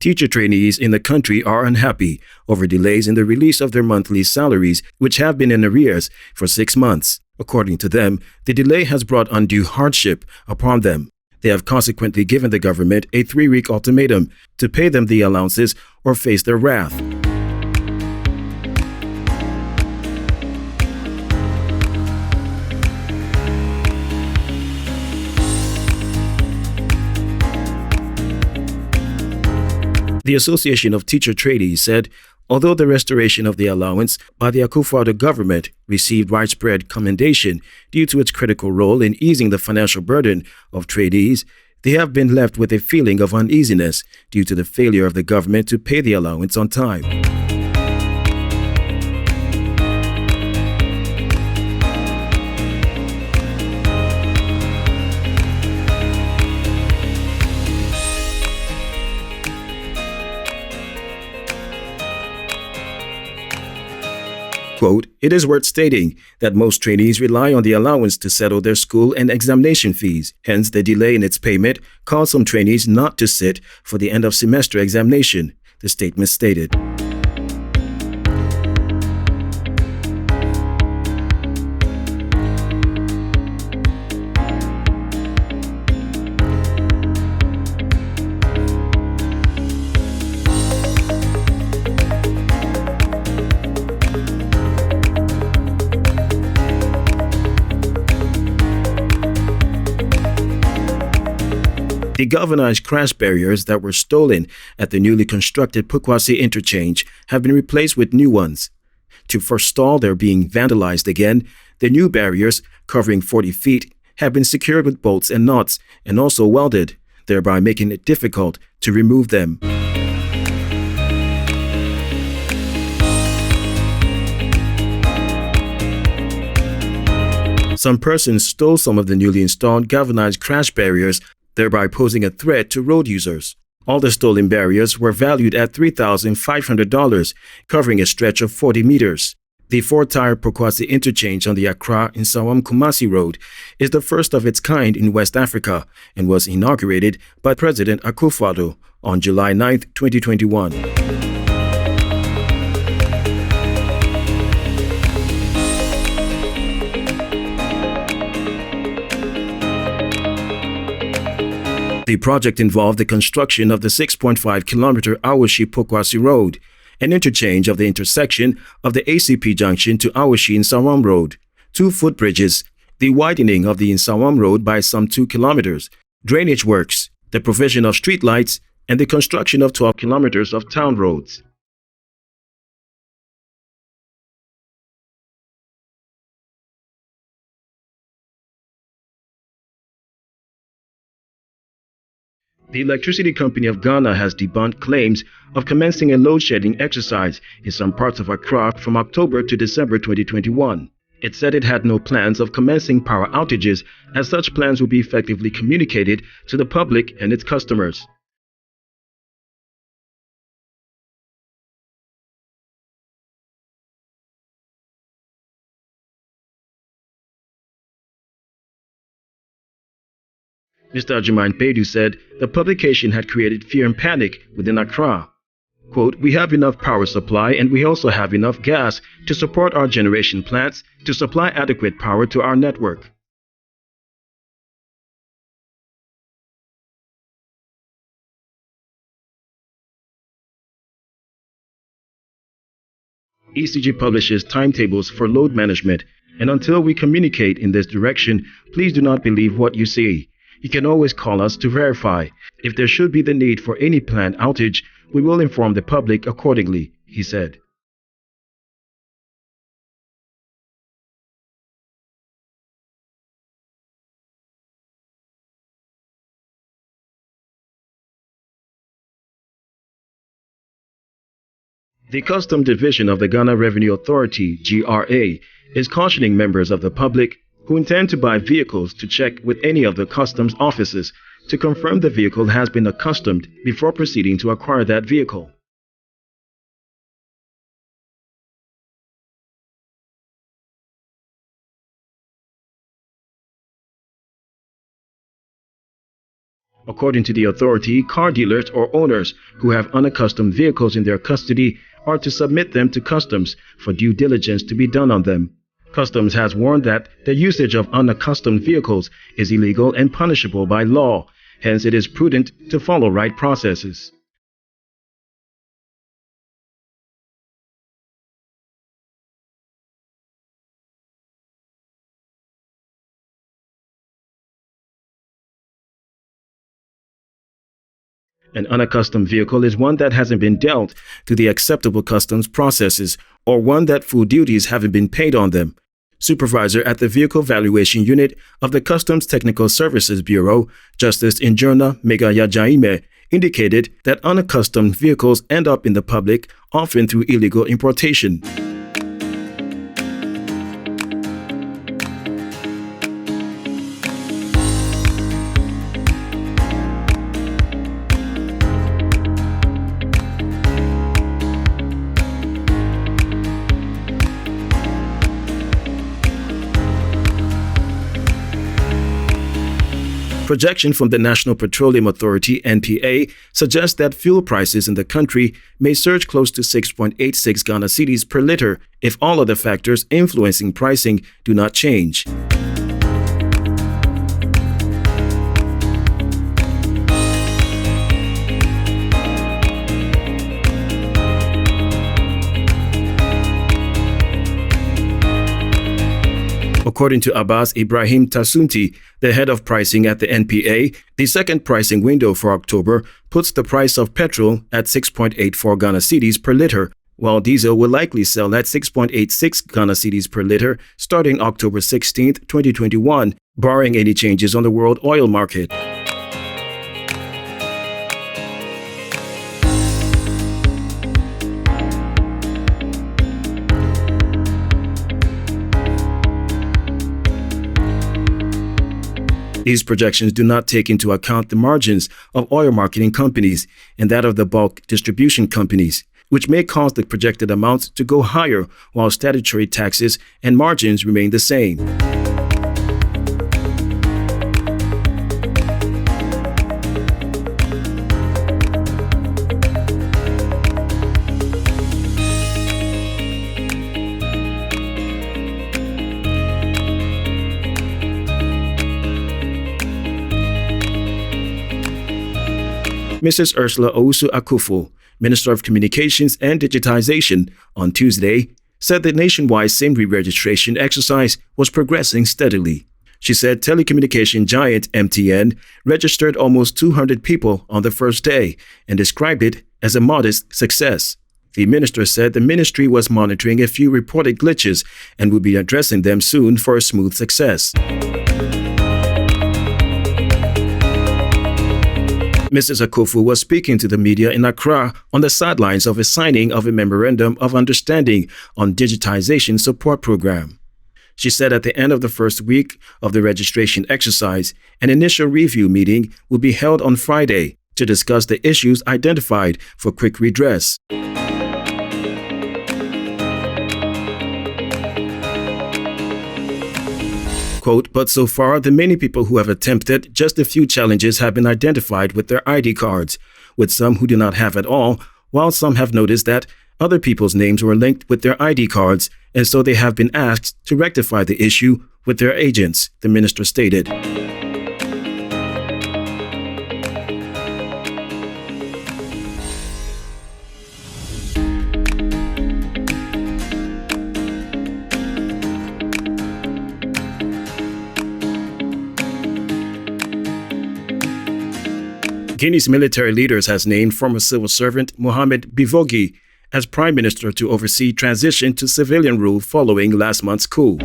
Teacher trainees in the country are unhappy over delays in the release of their monthly salaries, which have been in arrears for 6 months. According to them, the delay has brought undue hardship upon them. They have consequently given the government a 3-week ultimatum to pay them the allowances or face their wrath. The Association of Teacher Trainees said, although the restoration of the allowance by the Akufo-Addo government received widespread commendation due to its critical role in easing the financial burden of trainees, they have been left with a feeling of uneasiness due to the failure of the government to pay the allowance on time. Quote, it is worth stating that most trainees rely on the allowance to settle their school and examination fees. Hence, the delay in its payment caused some trainees not to sit for the end of semester examination, the statement stated. The galvanized crash barriers that were stolen at the newly constructed Pokwase interchange have been replaced with new ones. To forestall their being vandalized again, the new barriers, covering 40 feet, have been secured with bolts and nuts and also welded, thereby making it difficult to remove them. Some persons stole some of the newly installed galvanized crash barriers, thereby posing a threat to road users. All the stolen barriers were valued at $3,500, covering a stretch of 40 meters. The 4-tire Pokwase interchange on the Accra-Nsawam-Kumasi Road is the first of its kind in West Africa and was inaugurated by President Akufo-Addo on July 9, 2021. The project involved the construction of the 6.5-kilometer Awashi-Pokwase Road, an interchange of the intersection of the ACP junction to Awashi-Nsawam Road, 2 footbridges, the widening of the Nsawam Road by some 2 kilometers, drainage works, the provision of streetlights, and the construction of 12 kilometers of town roads. The Electricity Company of Ghana has debunked claims of commencing a load-shedding exercise in some parts of Accra from October to December 2021. It said it had no plans of commencing power outages, as such plans will be effectively communicated to the public and its customers. Mr. Ajuman Paidu said the publication had created fear and panic within Accra. Quote, we have enough power supply and we also have enough gas to support our generation plants to supply adequate power to our network. ECG publishes timetables for load management, and until we communicate in this direction, please do not believe what you see. You can always call us to verify. If there should be the need for any planned outage, we will inform the public accordingly, he said. The Custom Division of the Ghana Revenue Authority, GRA, is cautioning members of the public who intend to buy vehicles to check with any of the customs offices to confirm the vehicle has been accustomed before proceeding to acquire that vehicle. According to the authority, car dealers or owners who have unaccustomed vehicles in their custody are to submit them to customs for due diligence to be done on them. Customs has warned that the usage of unaccustomed vehicles is illegal and punishable by law. Hence, it is prudent to follow right processes. An unaccustomed vehicle is one that hasn't been dealt to the acceptable customs processes or one that full duties haven't been paid on them. Supervisor at the Vehicle Valuation Unit of the Customs Technical Services Bureau, Justice Injurna Megayajaime, indicated that unaccustomed vehicles end up in the public, often through illegal importation. Projection from the National Petroleum Authority (NPA) suggests that fuel prices in the country may surge close to 6.86 Ghana cedis per liter if all other factors influencing pricing do not change. According to Abbas Ibrahim Tasunti, the head of pricing at the NPA, the second pricing window for October puts the price of petrol at 6.84 Ghana cedis per liter, while diesel will likely sell at 6.86 Ghana cedis per liter starting October 16, 2021, barring any changes on the world oil market. These projections do not take into account the margins of oil marketing companies and that of the bulk distribution companies, which may cause the projected amounts to go higher while statutory taxes and margins remain the same. Mrs. Ursula Owusu-Akufo, Minister of Communications and Digitization, on Tuesday, said the nationwide SIM re-registration exercise was progressing steadily. She said telecommunication giant MTN registered almost 200 people on the first day and described it as a modest success. The minister said the ministry was monitoring a few reported glitches and would be addressing them soon for a smooth success. Mrs. Akufo was speaking to the media in Accra on the sidelines of a signing of a Memorandum of Understanding on Digitization Support Program. She said at the end of the first week of the registration exercise, an initial review meeting will be held on Friday to discuss the issues identified for quick redress. Quote, but so far, the many people who have attempted, just a few challenges have been identified with their ID cards, with some who do not have at all, while some have noticed that other people's names were linked with their ID cards, and so they have been asked to rectify the issue with their agents, the minister stated. Guinea's military leaders has named former civil servant Mohamed Bivogi as prime minister to oversee transition to civilian rule following last month's coup.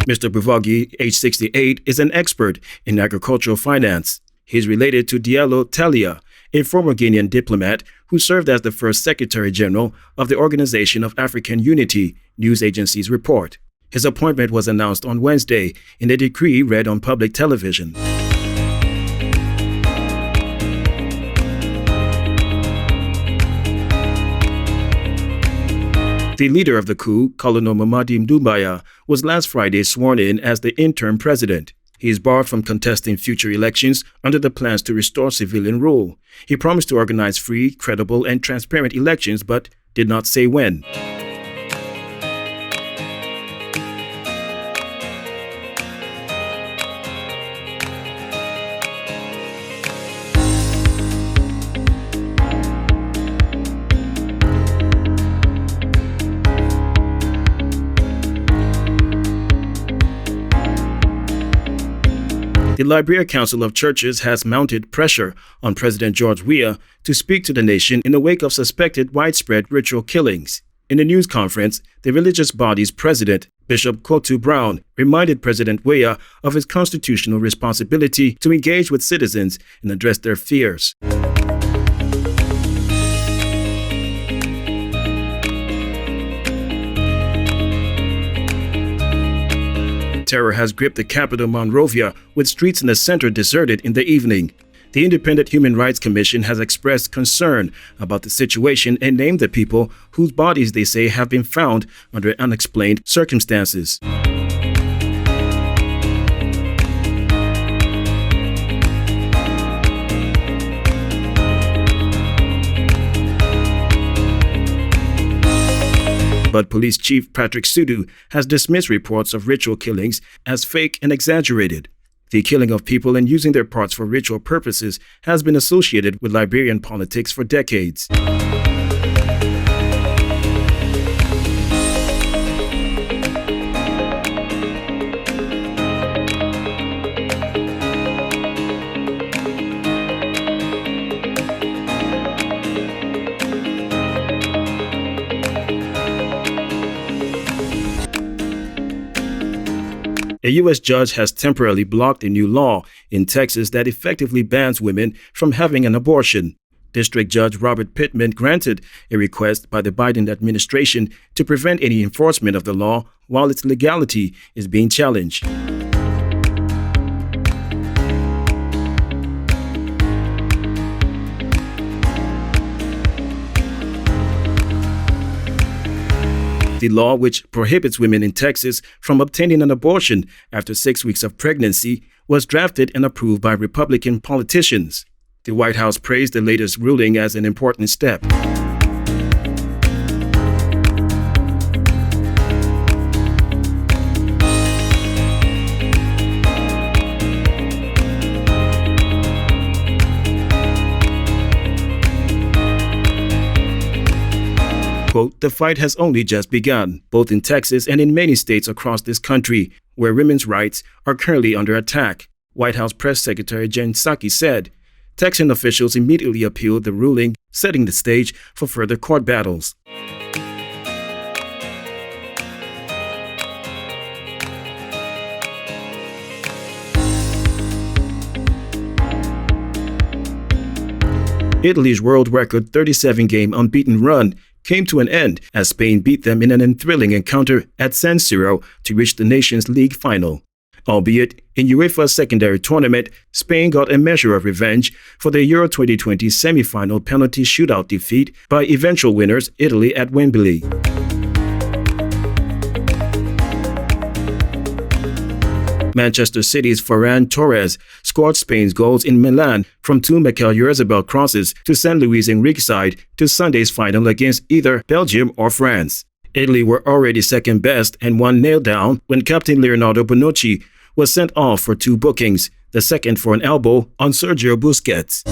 Mr. Bivogi, age 68, is an expert in agricultural finance. He is related to Diallo Talia, a former Guinean diplomat who served as the first Secretary General of the Organization of African Unity, news agencies report. His appointment was announced on Wednesday in a decree read on public television. The leader of the coup, Colonel Mamadi Doumbouya, was last Friday sworn in as the interim president. He is barred from contesting future elections under the plans to restore civilian rule. He promised to organize free, credible, and transparent elections, but did not say when. The Liberia Council of Churches has mounted pressure on President George Weah to speak to the nation in the wake of suspected widespread ritual killings. In a news conference, the religious body's president, Bishop Kotu Brown, reminded President Weah of his constitutional responsibility to engage with citizens and address their fears. Terror has gripped the capital Monrovia, with streets in the center deserted in the evening. The Independent Human Rights Commission has expressed concern about the situation and named the people whose bodies they say have been found under unexplained circumstances. But Police Chief Patrick Sudu has dismissed reports of ritual killings as fake and exaggerated. The killing of people and using their parts for ritual purposes has been associated with Liberian politics for decades. A U.S. judge has temporarily blocked a new law in Texas that effectively bans women from having an abortion. District Judge Robert Pittman granted a request by the Biden administration to prevent any enforcement of the law while its legality is being challenged. The law, which prohibits women in Texas from obtaining an abortion after 6 weeks of pregnancy, was drafted and approved by Republican politicians. The White House praised the latest ruling as an important step. Quote, "The fight has only just begun, both in Texas and in many states across this country, where women's rights are currently under attack," White House Press Secretary Jen Psaki said. Texan officials immediately appealed the ruling, setting the stage for further court battles. Italy's world record 37-game unbeaten run came to an end as Spain beat them in an enthralling encounter at San Siro to reach the Nations League final. Albeit, in UEFA's secondary tournament, Spain got a measure of revenge for their Euro 2020 semi-final penalty shootout defeat by eventual winners Italy at Wembley. Manchester City's Ferran Torres scored Spain's goals in Milan from two Mikel Oyarzabal crosses to St. Louis' Enrique side to Sunday's final against either Belgium or France. Italy were already second best and one nailed down when captain Leonardo Bonucci was sent off for two bookings, the second for an elbow on Sergio Busquets.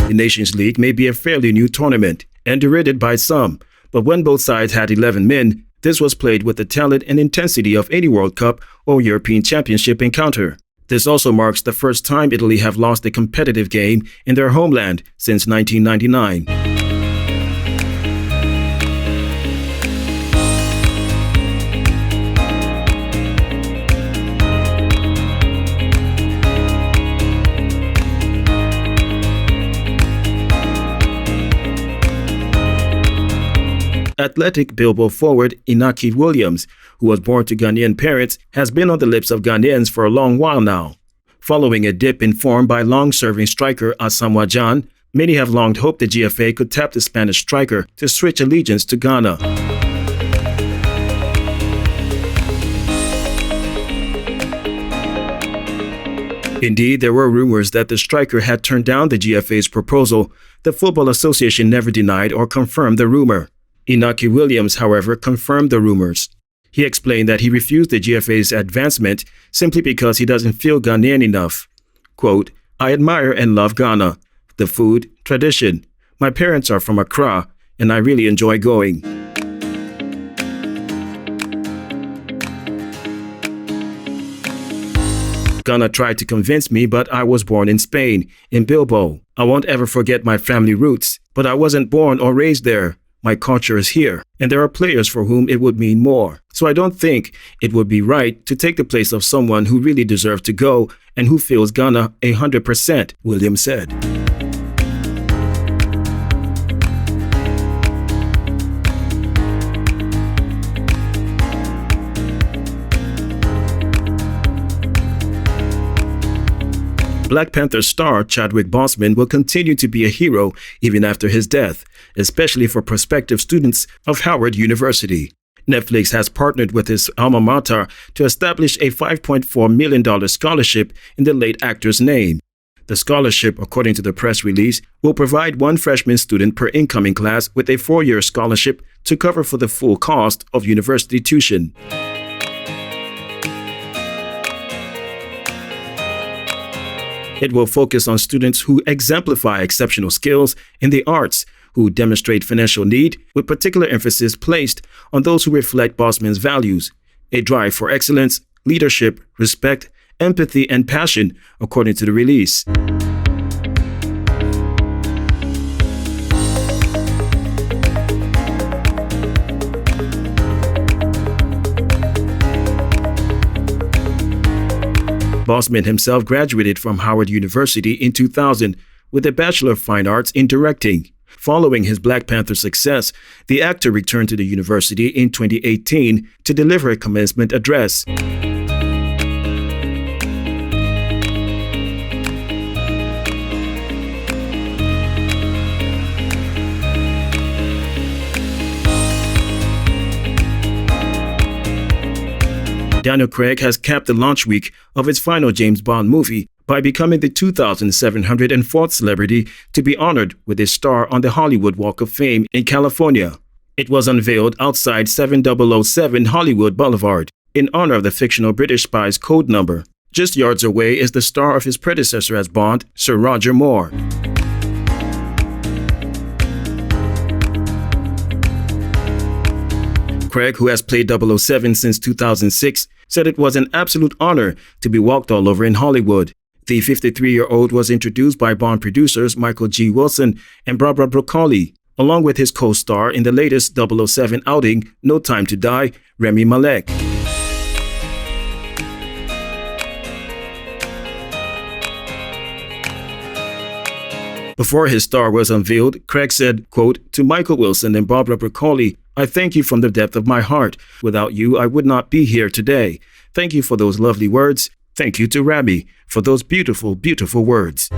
The Nations League may be a fairly new tournament and derided by some, but when both sides had 11 men, this was played with the talent and intensity of any World Cup or European Championship encounter. This also marks the first time Italy have lost a competitive game in their homeland since 1999. Athletic Bilbao forward Inaki Williams, who was born to Ghanaian parents, has been on the lips of Ghanaians for a long while now. Following a dip in form by long-serving striker Asamoah Gyan, many have long hoped the GFA could tap the Spanish striker to switch allegiance to Ghana. Indeed, there were rumors that the striker had turned down the GFA's proposal. The Football Association never denied or confirmed the rumor. Inaki Williams, however, confirmed the rumors. He explained that he refused the GFA's advancement simply because he doesn't feel Ghanaian enough. Quote, "I admire and love Ghana, the food, tradition. My parents are from Accra, and I really enjoy going." Ghana tried to convince me, but I was born in Spain, in Bilbao. I won't ever forget my family roots, but I wasn't born or raised there. My culture is here, and there are players for whom it would mean more. So I don't think it would be right to take the place of someone who really deserves to go and who feels Ghana 100%, Williams said. Black Panther star Chadwick Boseman will continue to be a hero even after his death, especially for prospective students of Howard University. Netflix has partnered with his alma mater to establish a $5.4 million scholarship in the late actor's name. The scholarship, according to the press release, will provide one freshman student per incoming class with a 4-year scholarship to cover for the full cost of university tuition. It will focus on students who exemplify exceptional skills in the arts, who demonstrate financial need, with particular emphasis placed on those who reflect Boseman's values, a drive for excellence, leadership, respect, empathy, and passion, according to the release. Boseman himself graduated from Howard University in 2000 with a Bachelor of Fine Arts in Directing. Following his Black Panther success, the actor returned to the university in 2018 to deliver a commencement address. Daniel Craig has capped the launch week of its final James Bond movie by becoming the 2,704th celebrity to be honored with a star on the Hollywood Walk of Fame in California. It was unveiled outside 7007 Hollywood Boulevard in honor of the fictional British spy's code number. Just yards away is the star of his predecessor as Bond, Sir Roger Moore. Craig, who has played 007 since 2006, said it was an absolute honor to be walked all over in Hollywood. The 53-year-old was introduced by Bond producers Michael G. Wilson and Barbara Broccoli, along with his co-star in the latest 007 outing, No Time to Die, Rami Malek. Before his star was unveiled, Craig said, quote, "To Michael Wilson and Barbara Broccoli, I thank you from the depth of my heart. Without you, I would not be here today. Thank you for those lovely words. Thank you to Rami for those beautiful, beautiful words."